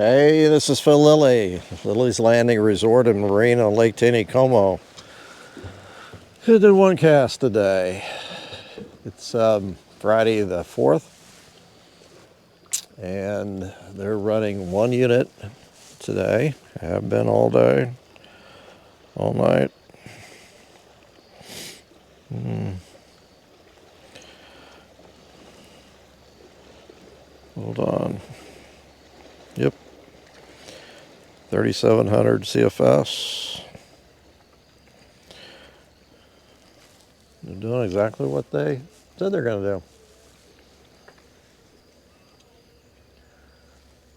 Hey, this is Phil Lilley, Lilley's Landing Resort and Marina on Lake Taneycomo. I did one cast today. It's Friday the 4th, and they're running one unit today. Have been all day, all night. Hold on. Yep. 3,700 CFS. They're doing exactly what they said they're going to do.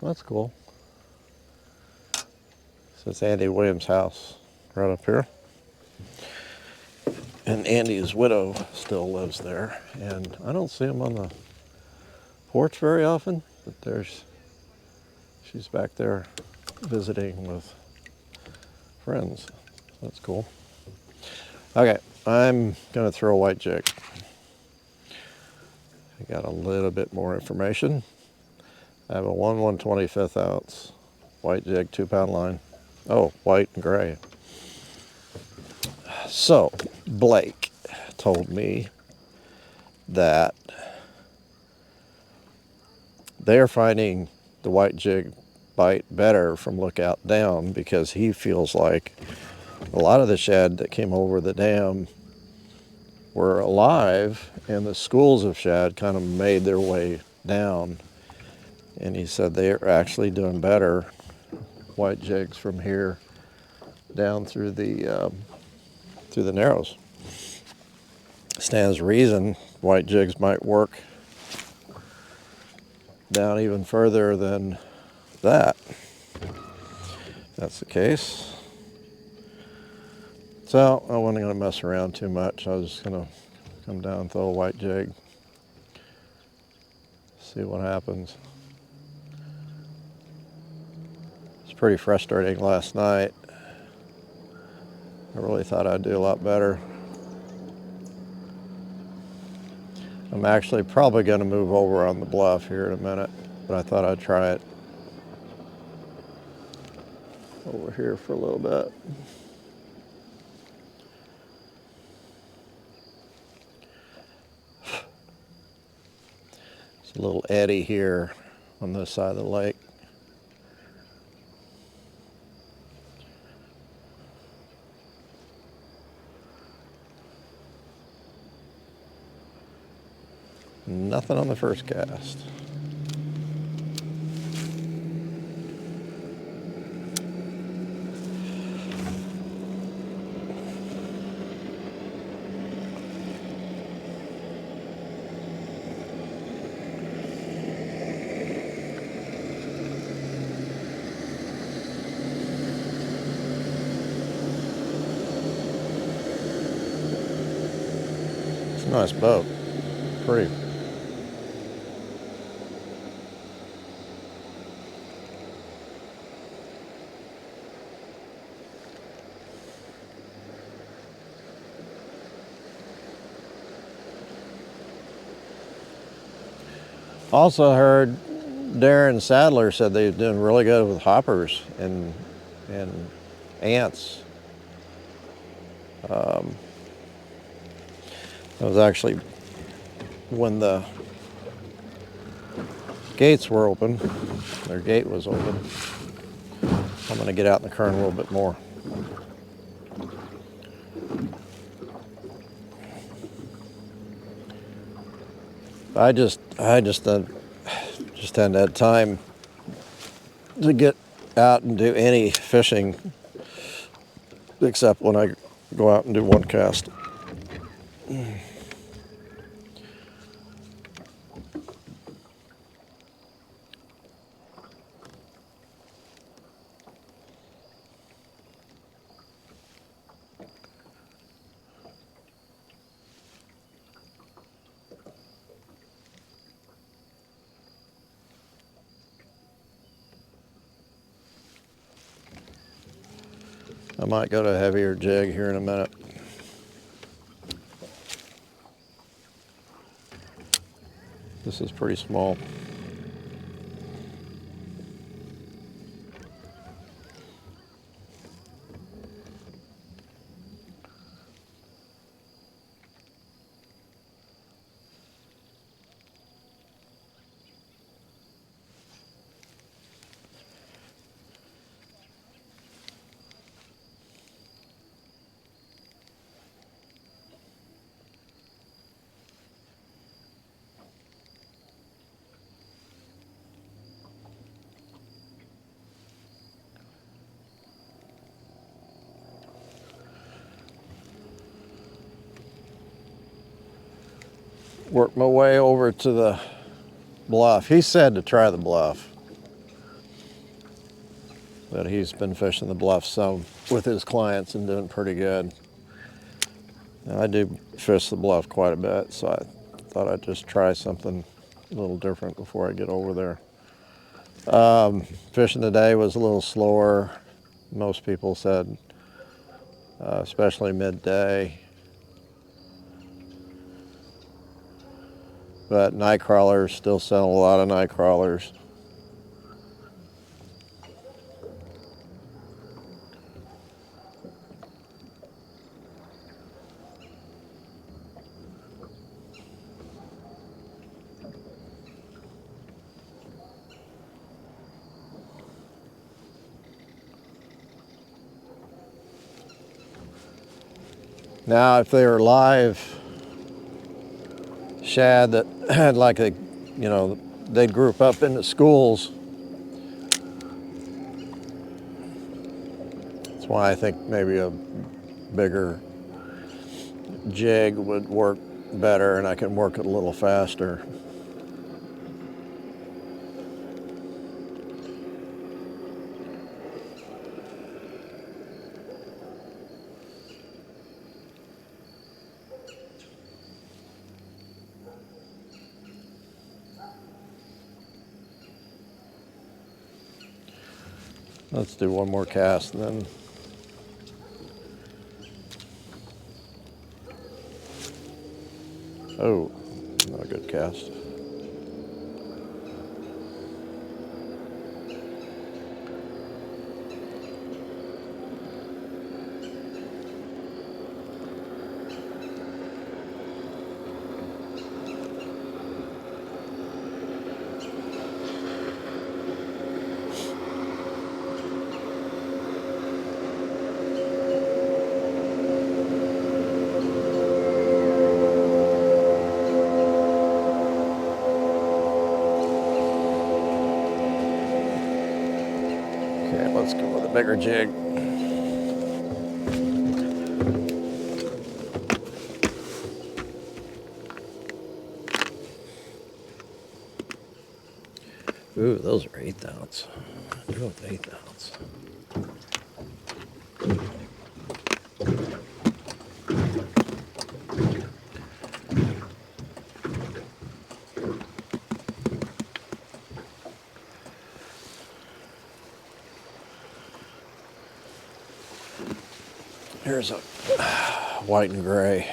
That's cool. So it's Andy Williams' house right up here. And Andy's widow still lives there. And I don't see him on the porch very often, but she's back there visiting with friends. That's cool. Okay, I'm gonna throw a white jig. I got a little bit more information. I have a 1/125 ounce white jig, 2-pound line. Oh, white and gray. So, Blake told me that they're finding the white jig bite better from lookout down because he feels like a lot of the shad that came over the dam were alive and the schools of shad kind of made their way down. And he said they're actually doing better white jigs from here down through the narrows. Stands to reason white jigs might work down even further than that. If that's the case. So I wasn't going to mess around too much. I was just going to come down and throw a white jig. See what happens. It's pretty frustrating last night. I really thought I'd do a lot better. I'm actually probably going to move over on the bluff here in a minute, but I thought I'd try it over here for a little bit. It's a little eddy here on this side of the lake. Nothing on the first cast. It's a nice boat. Pretty. Also heard Darren Sadler said they're doing really good with hoppers and ants. That was actually when the gates were open. Their gate was open. I'm going to get out in the current a little bit more. I just hadn't had time to get out and do any fishing except when I go out and do one cast. I might go to a heavier jig here in a minute. This is pretty small. work my way over to the bluff. He said to try the bluff, but he's been fishing the bluff some with his clients and doing pretty good. Now, I do fish the bluff quite a bit, so I thought I'd just try something a little different before I get over there. Fishing today was a little slower. Most people said, especially midday. But night crawlers, still selling a lot of night crawlers. Now, if they were live shad that had like a, you know, they'd group up into schools. That's why I think maybe a bigger jig would work better and I can work it a little faster. Let's do one more cast and then oh, not a good cast. Okay, let's go with a bigger jig. Ooh, those are 8th ounce. Go with 8th ounce. Here's a white and gray.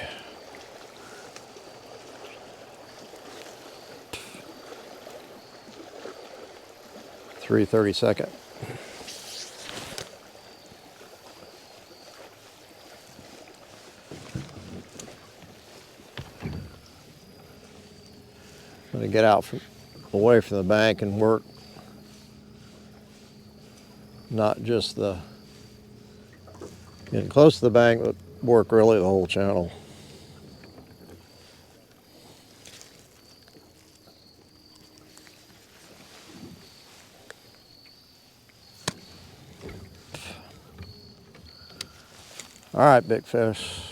.332. I'm going to get out away from the bank and work not just the getting close to the bank, but work really the whole channel. All right, big fish.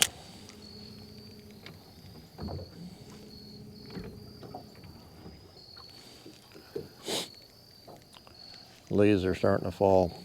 Leaves are starting to fall.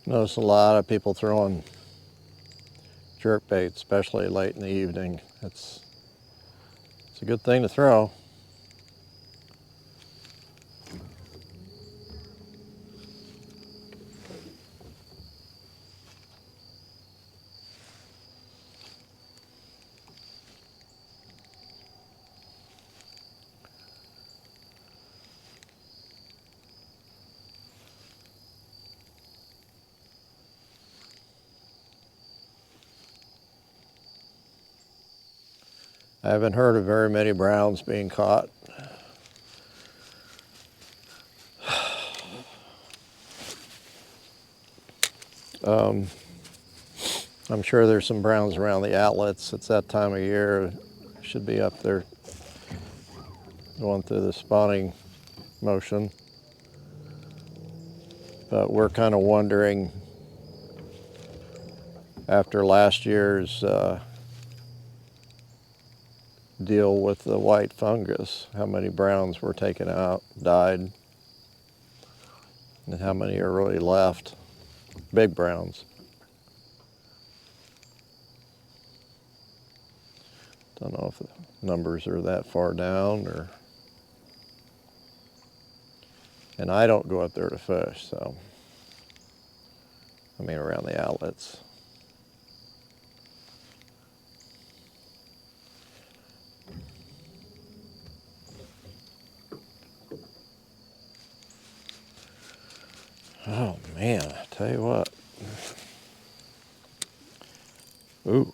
Notice a lot of people throwing jerkbait, especially late in the evening. It's a good thing to throw. I haven't heard of very many browns being caught. I'm sure there's some browns around the outlets. It's that time of year. Should be up there going through the spawning motion. But we're kind of wondering, after last year's deal with the white fungus, how many browns were taken out, died, and how many are really left, big browns. Don't know if the numbers are that far down, or, and I don't go up there to fish, so, I mean around the outlets. Oh man, I tell you what. Ooh.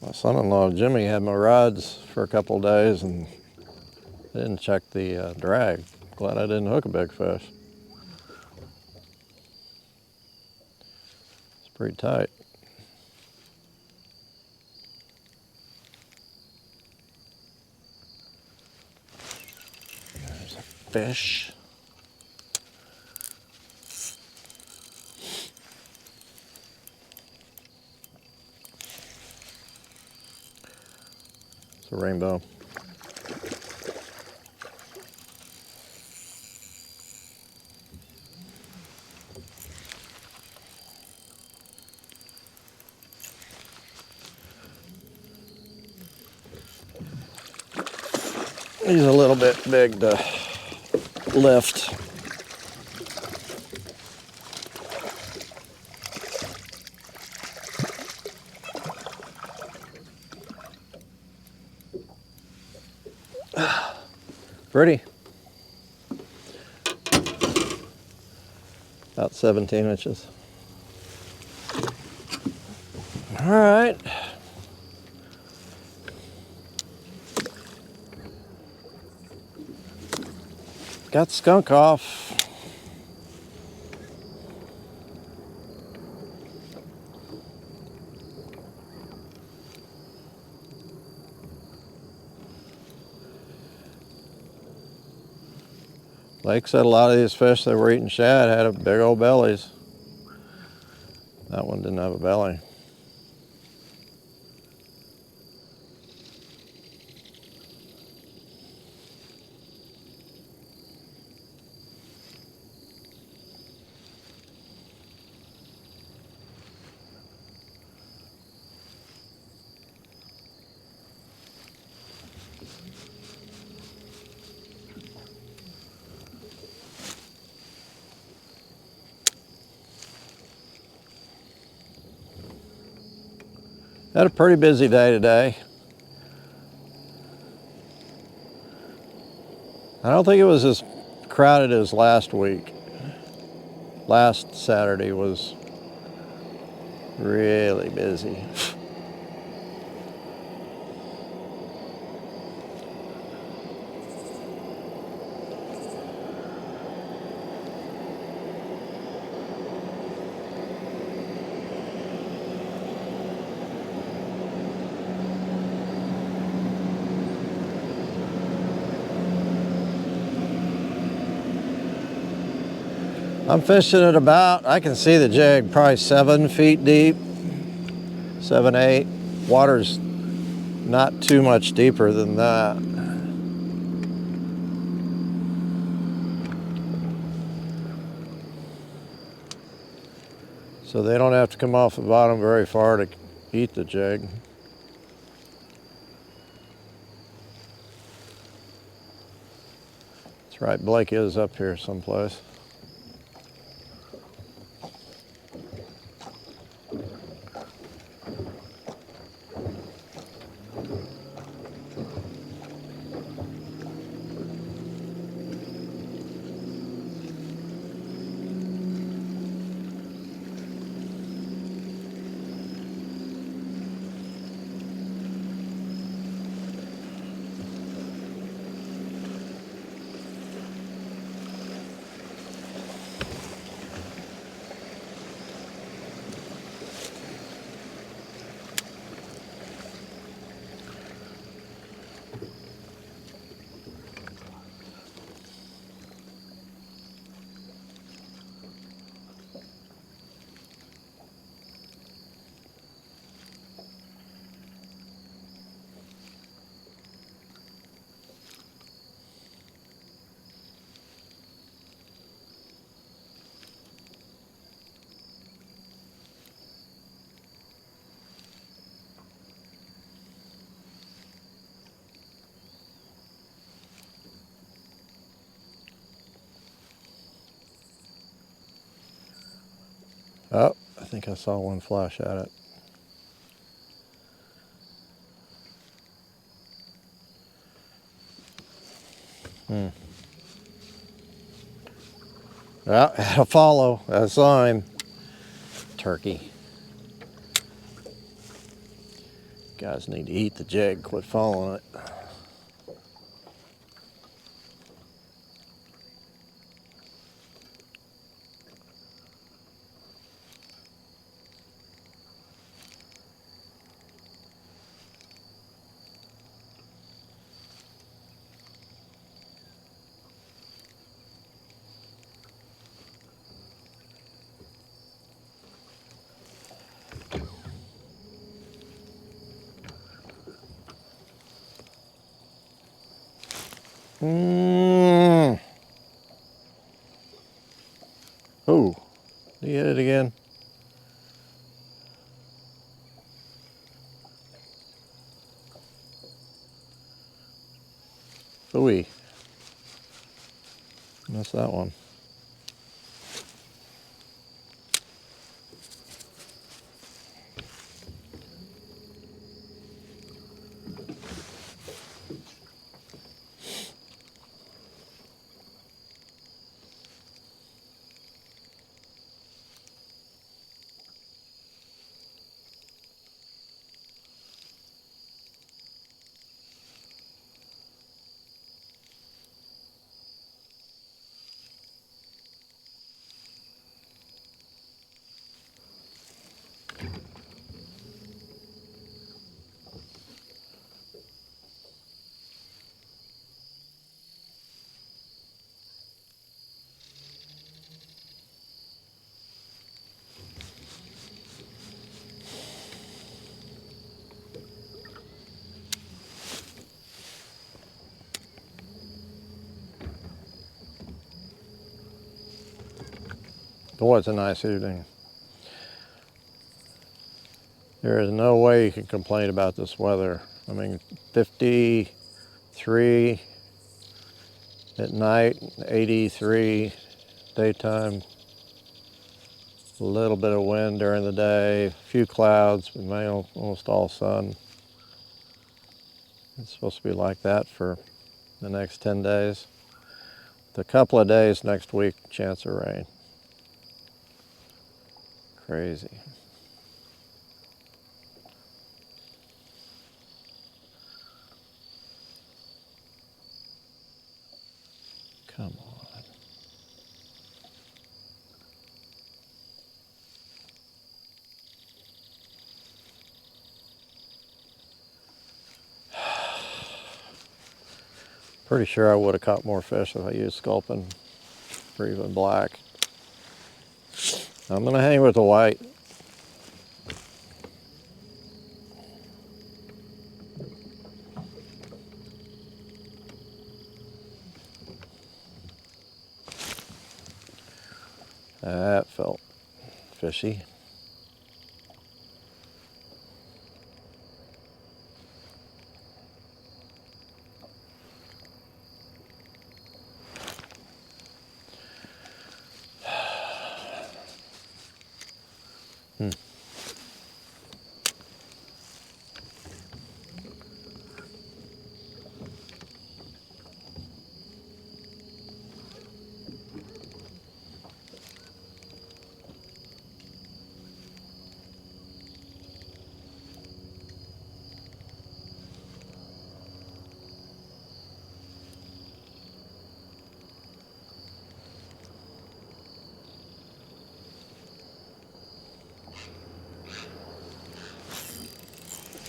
My son-in-law Jimmy had my rods for a couple of days and didn't check the drag. Glad I didn't hook a big fish. It's pretty tight. There's a fish. It's a rainbow. He's a little bit big to lift. Pretty. About 17 inches. All right. Got skunk off. Lake said a lot of these fish that were eating shad had big old bellies. That one didn't have a belly. Had a pretty busy day today. I don't think it was as crowded as last week. Last Saturday was really busy. I'm fishing at about, I can see the jig probably 7 feet deep, 7, 8. Water's not too much deeper than that. So they don't have to come off the bottom very far to eat the jig. That's right, Blake is up here someplace. Oh, I think I saw one flash at it. Well, had a follow, a sign. Turkey. Guys need to eat the jig, quit following it. Oh, did he hit it again? Ooh, missed that one. Boy, it's a nice evening. There is no way you can complain about this weather. I mean, 53 at night, 83 daytime, a little bit of wind during the day, a few clouds, but almost all sun. It's supposed to be like that for the next 10 days. The couple of days next week, chance of rain. Crazy. Come on. Pretty sure I would have caught more fish if I used sculpin or even black. I'm gonna hang with the white. That felt fishy. Hmm.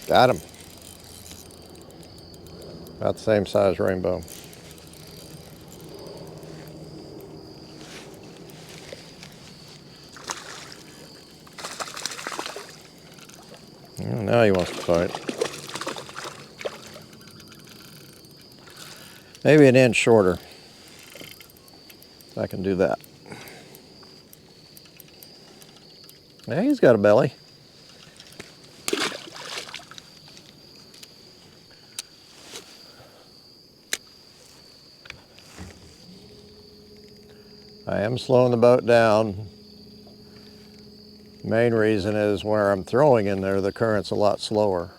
Got him. About the same size rainbow. Well, now he wants to fight. Maybe an inch shorter. I can do that. Yeah, he's got a belly. I am slowing the boat down. Main reason is where I'm throwing in there, the current's a lot slower.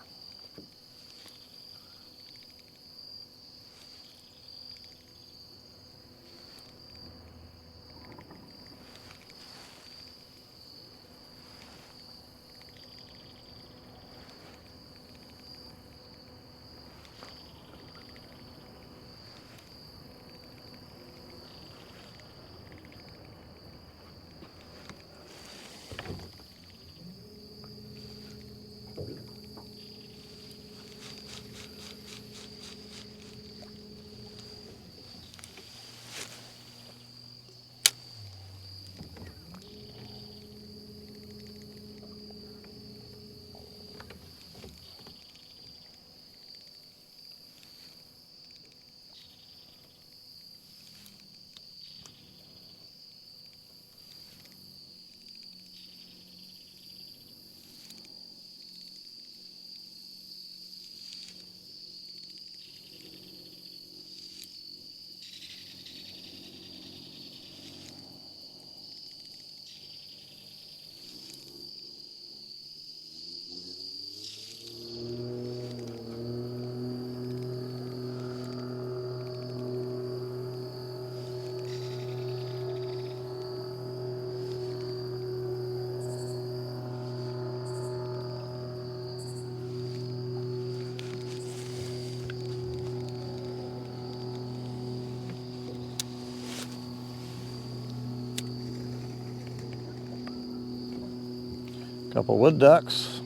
Couple wood ducks.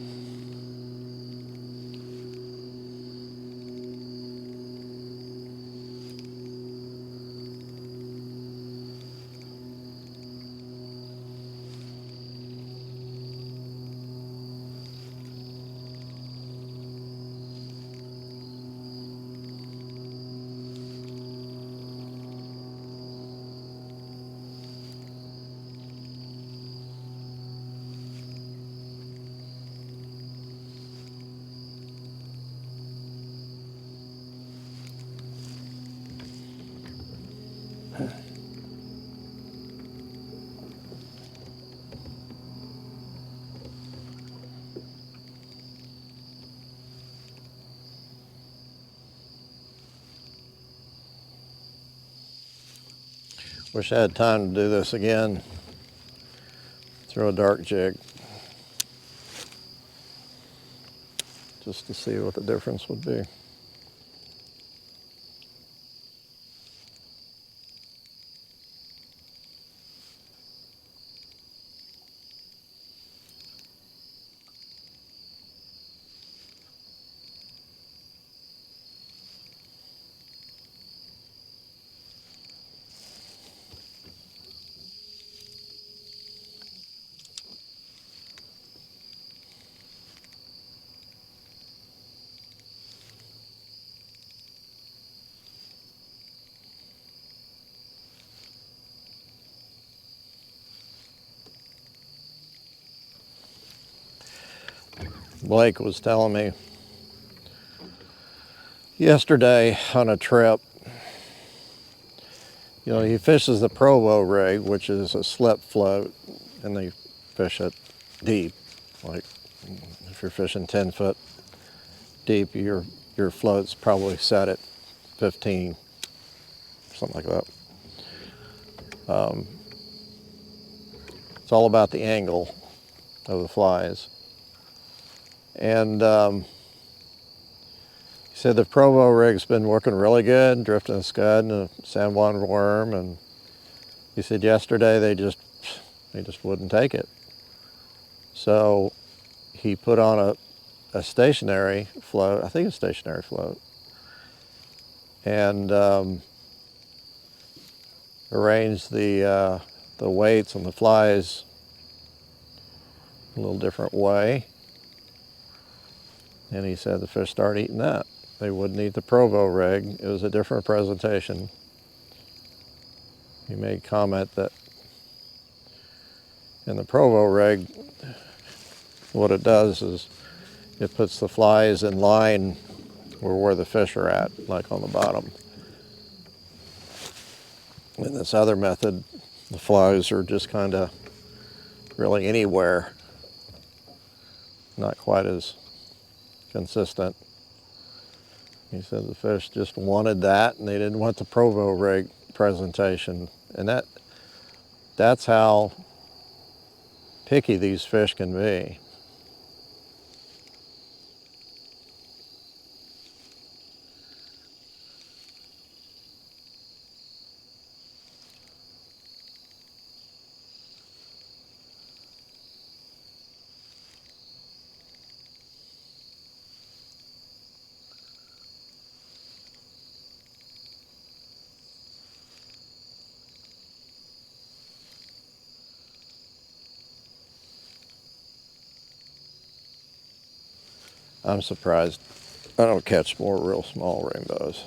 Wish I had time to do this again. Throw a dark jig. Just to see what the difference would be. Blake was telling me yesterday on a trip, you know, he fishes the Provo rig, which is a slip float, and they fish it deep. Like if you're fishing 10 foot deep, your float's probably set at 15, something like that. It's all about the angle of the flies. And he said the Provo rig's been working really good, drifting a scud and a sandwater worm, and he said yesterday they just wouldn't take it. So he put on a stationary float, I think a stationary float, and arranged the weights on the flies a little different way. And he said the fish started eating that. They wouldn't eat the Provo rig. It was a different presentation. He made comment that in the Provo rig, what it does is it puts the flies in line where the fish are at, like on the bottom. In this other method, the flies are just kind of really anywhere, not quite as consistent. He said the fish just wanted that, and they didn't want the Provo rig presentation. And that's how picky these fish can be. I'm surprised I don't catch more real small rainbows.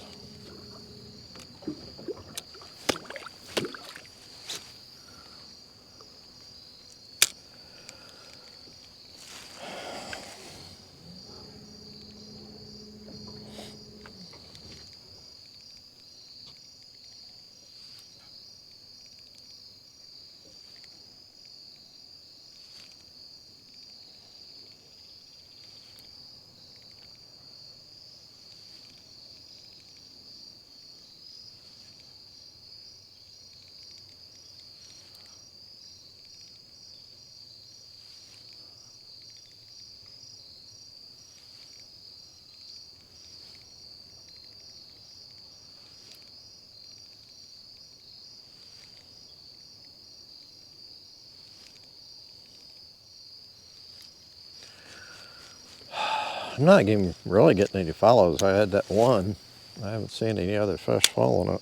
I'm not even really getting any follows. I had that one. I haven't seen any other fish following it.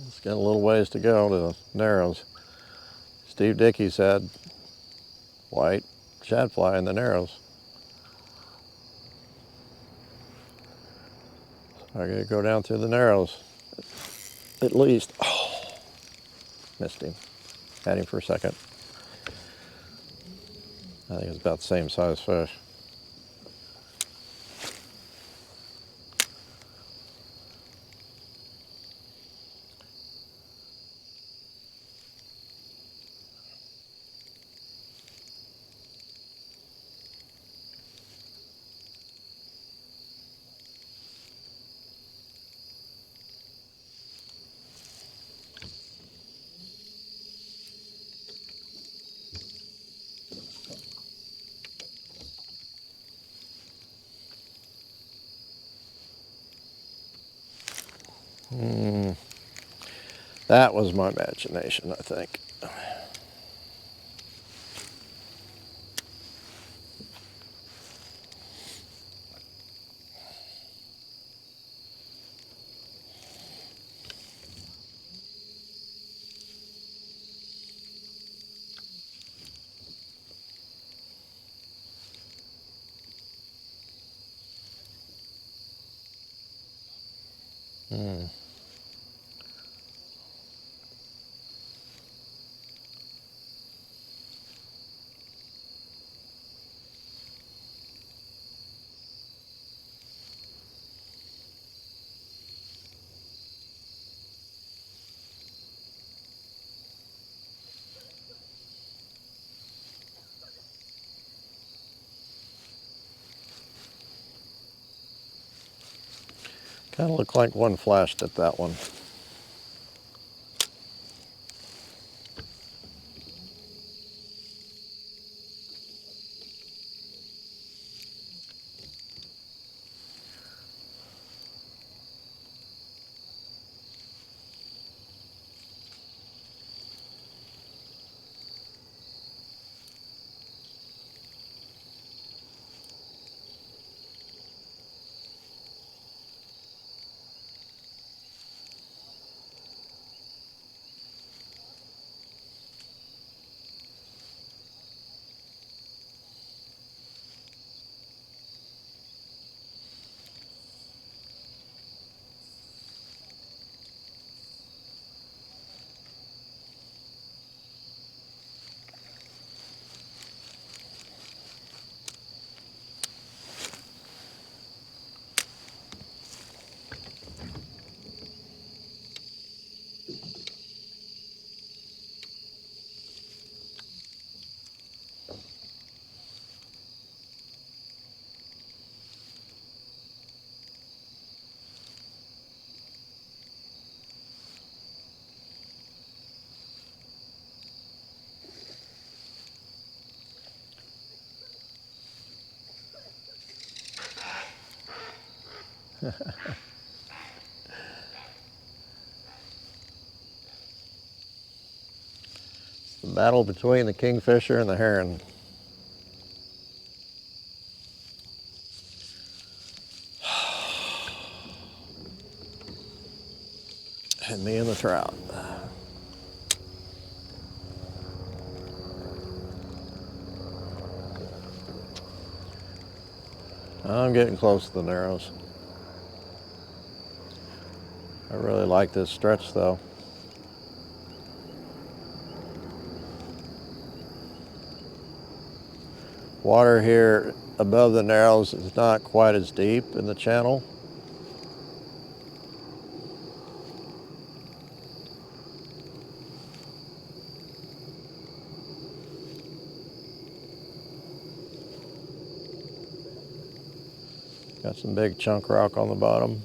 It's got a little ways to go to the Narrows. Steve Dickey said white shadfly in the Narrows. I gotta go down through the Narrows at least. Oh, missed him. Had him for a second. I think it's about the same size fish. That was my imagination, I think. Kind of looked like one flashed at that one. The battle between the kingfisher and the heron. And me and the trout. I'm getting close to the narrows. I really like this stretch though. Water here above the narrows is not quite as deep in the channel. Got some big chunk rock on the bottom.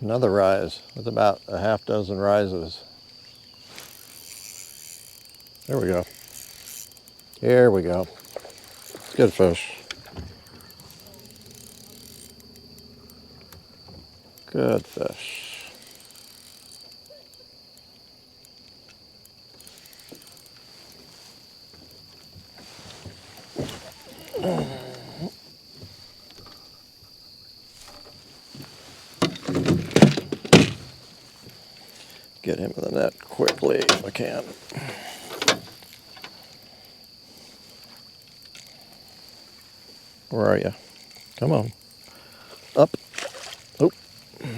Another rise with about a half dozen rises. There we go. Here we go. Good fish. Good fish. Get him in the net quickly if I can. Where are you? Come on. Up. Oh.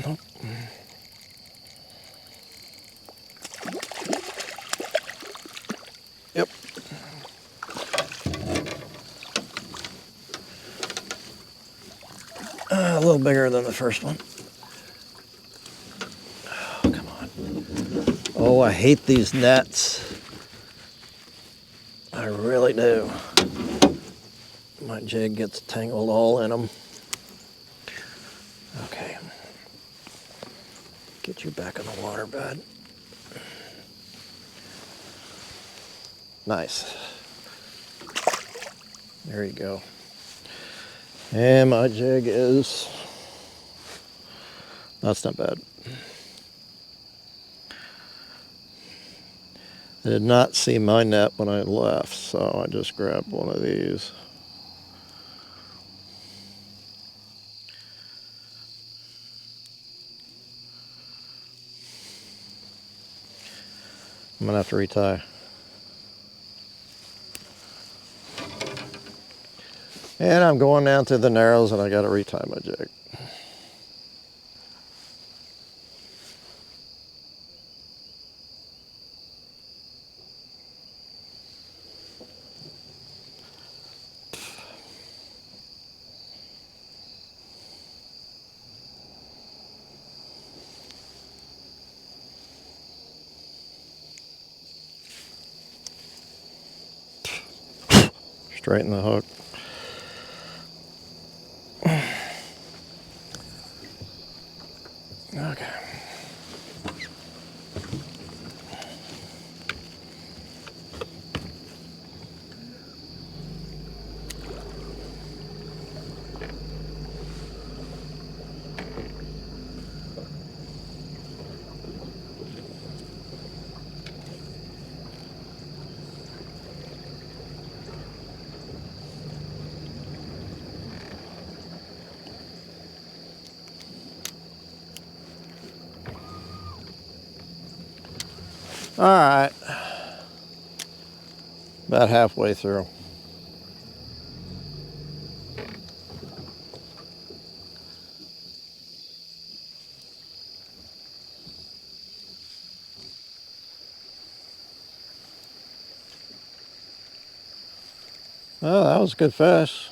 Nope. Yep. A little bigger than the first one. Oh, come on. Oh, I hate these nets. I really do. My jig gets tangled all in them. Okay. Get you back in the water, bud. Nice. There you go. And my jig is, that's not bad. I did not see my net when I left, so I just grabbed one of these. I'm gonna have to retie. And I'm going down to the narrows and I gotta retie my jig. Straighten the hook. Okay. All right. About halfway through. Oh, that was a good fish.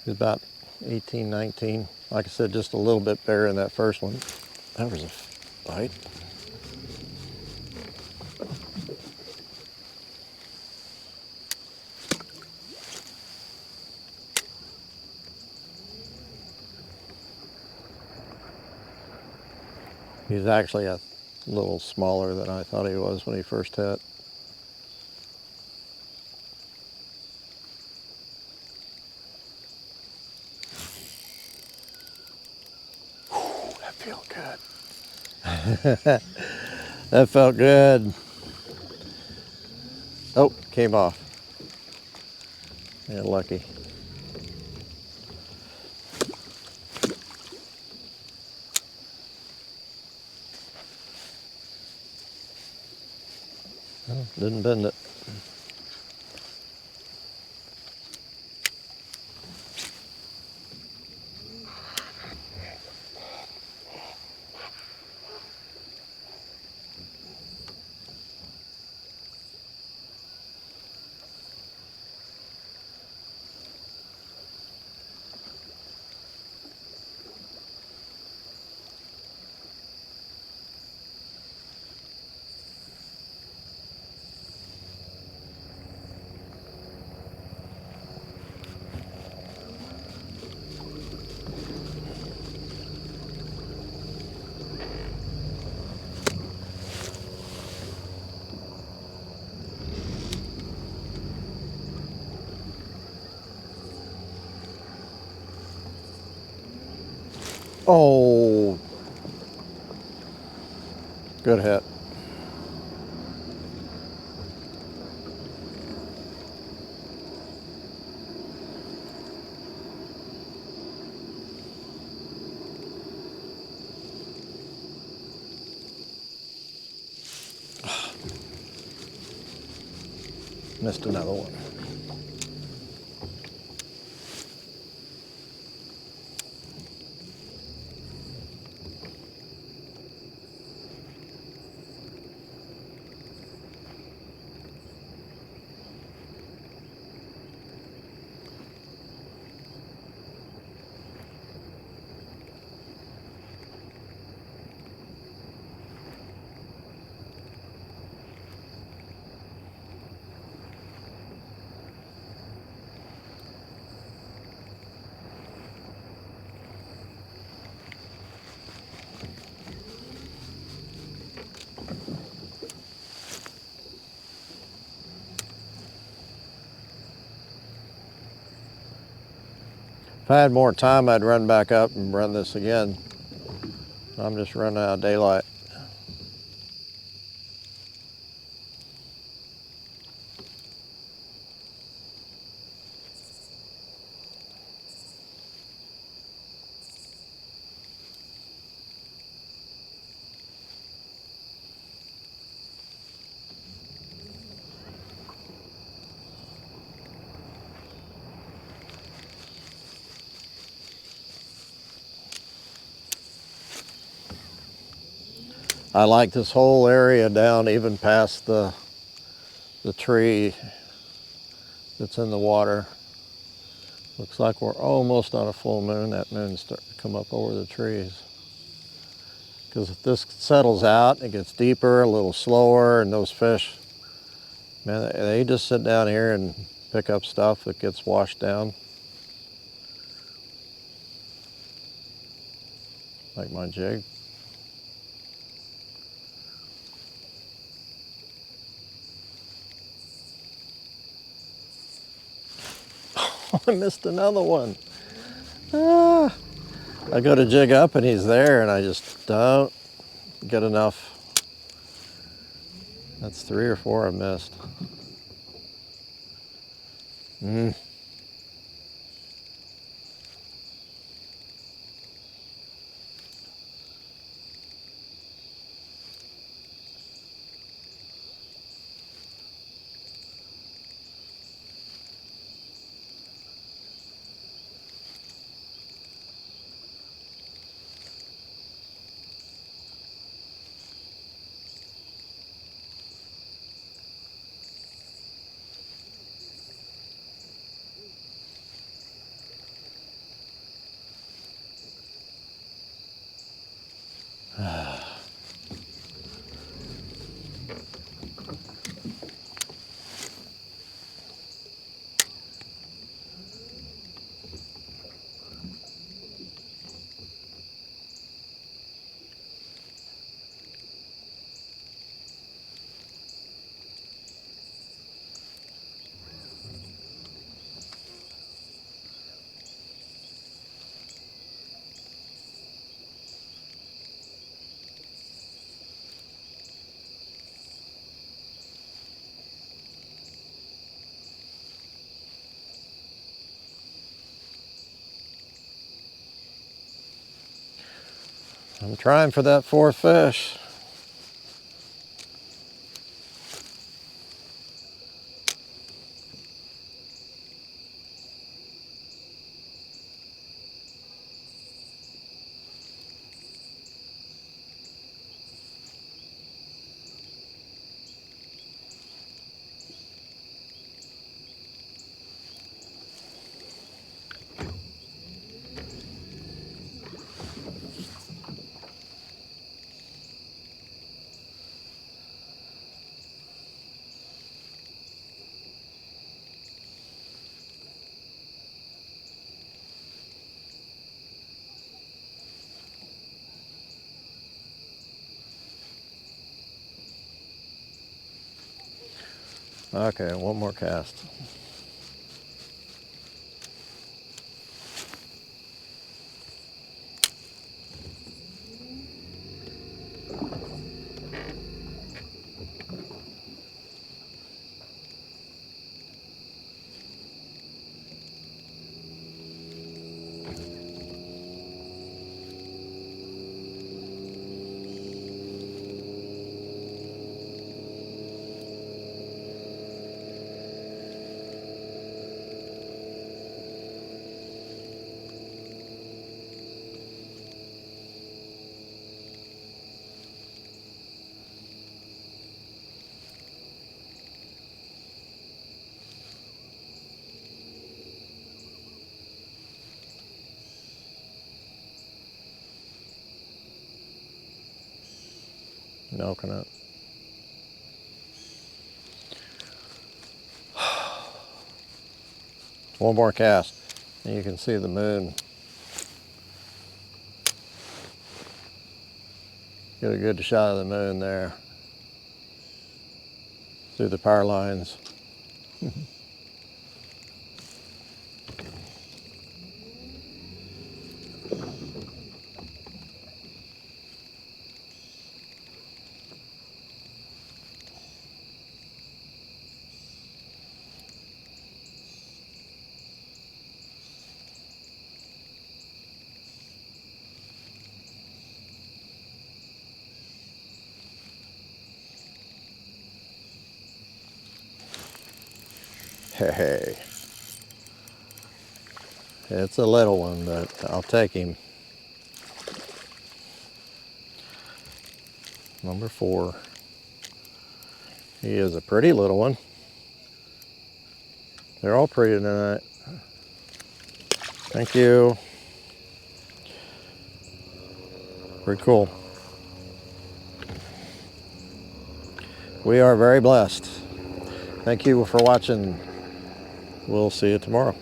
He's about 18, 19. Like I said, just a little bit bigger than that first one. That was a bite. He's actually a little smaller than I thought he was when he first hit. Whew, that felt good. That felt good. Oh, came off. Yeah, lucky. Oh, didn't bend it. Oh, good hit. Missed another one. If I had more time, I'd run back up and run this again. I'm just running out of daylight. I like this whole area down even past the tree that's in the water. Looks like we're almost on a full moon. That moon's starting to come up over the trees. Because if this settles out, it gets deeper, a little slower, and those fish, man, they just sit down here and pick up stuff that gets washed down. Like my jig. Oh, I missed another one. Ah. I go to jig up and he's there and I just don't get enough. That's 3 or 4 I missed. I'm trying for that 4th fish. Okay, one more cast. Milking it. One more cast, and you can see the moon. Get a good shot of the moon there through the power lines. Hey, it's a little one, but I'll take him. Number 4. He is a pretty little one. They're all pretty tonight. Thank you. Pretty cool. We are very blessed. Thank you for watching. We'll see you tomorrow.